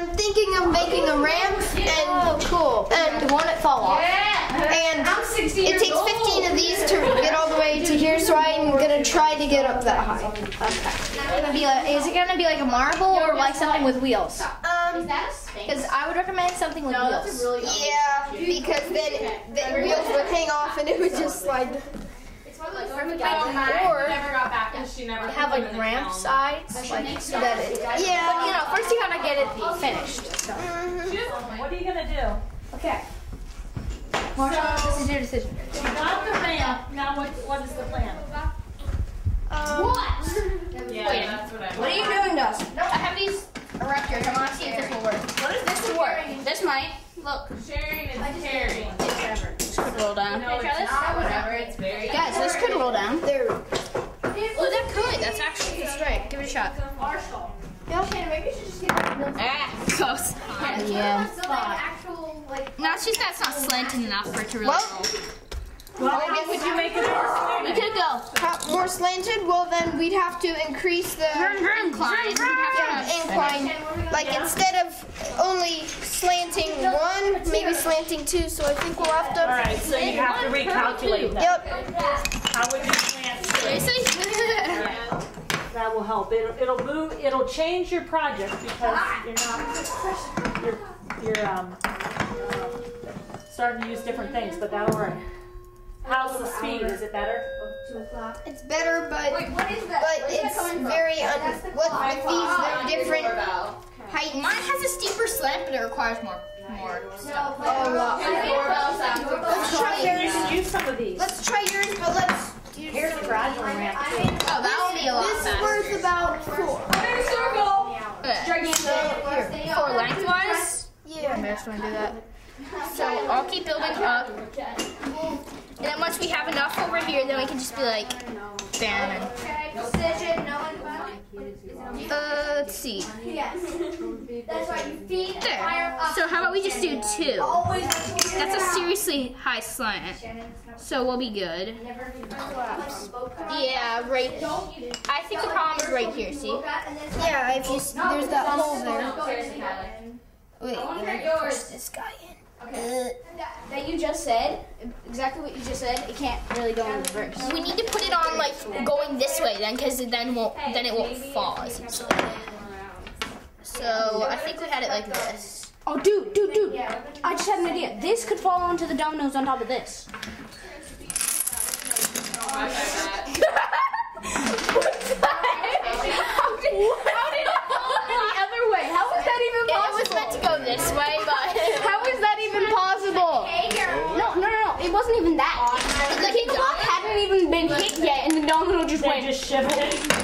I'm thinking of making a ramp and cool. And won't it fall off? And I'm 16 it takes 15 of these to get all the way to here, so I'm gonna try to get up that high. Okay. Is it gonna be like a marble or like something with wheels? Is that a Sphinx? Because I would recommend something with wheels. That's a really Yeah, because then the wheels would hang off and it would just slide. It's one of those or never got back because she never Have like ramp sides, like so that it. Yeah. But you know, first you gotta get it finished. So. What are you gonna do? Okay. Marshall, this is your decision. You got the ramp. Now what is the plan? What? Yeah, that's what I What are you doing, Dustin? I have these erectors. I want to see if this will work. What is This will work. This might. Look. sharing is caring. Whatever. This could roll down. No, it's Not whatever. It's very. Guys, this could roll down. There. Oh, that could. That's actually straight. Give it a shot. Marshall. Yeah. Maybe you should just get Close. Yeah. so like an actual like. No, it's just that it's not slanted enough for it to really roll. Well, how would you make it more We could go. More slanted? Well, then we'd have to increase the Incline. incline. Like instead of only slanting one, maybe slanting two. So I think we'll have to. Alright, so you have to recalculate that. Yep. How would you slant? Seriously? That will help. It'll move. It'll change your project because you're starting to use different things, but that'll work. How's the speed? Is it better? It's better, but What is that? but it's very with these they're different heights. Mine has a steeper slant, but it requires more stuff. Let's try You yours. can use some of these. Let's try yours, but let's. Here's the gradual ramp. Oh, that will be a lot This is faster. worth about 4. For lengthwise? Yeah. I'm just going to do that. So I'll keep building up. And then once we have enough over here, then we can just be like, bam. And, let's see. That's why you feed There. fire up. So how about we just do 2? That's a seriously high slant. So we'll be good. Yeah, right. I think the problem is right here, see? Yeah, if you there's that hole there. Wait, let me push this guy in. That you just said, exactly what you just said, it can't really go in reverse. We need to put it on like going this way then, because then it won't fall as easily. So I think we had it like this. Oh, dude. I just had an idea. This could fall onto the dominoes on top of this. How did it fall the other way? How is that even possible? It was meant to go this way, but How is that even possible? No. It wasn't even that. The king block hadn't even been hit yet, and the domino just They went. just shifted.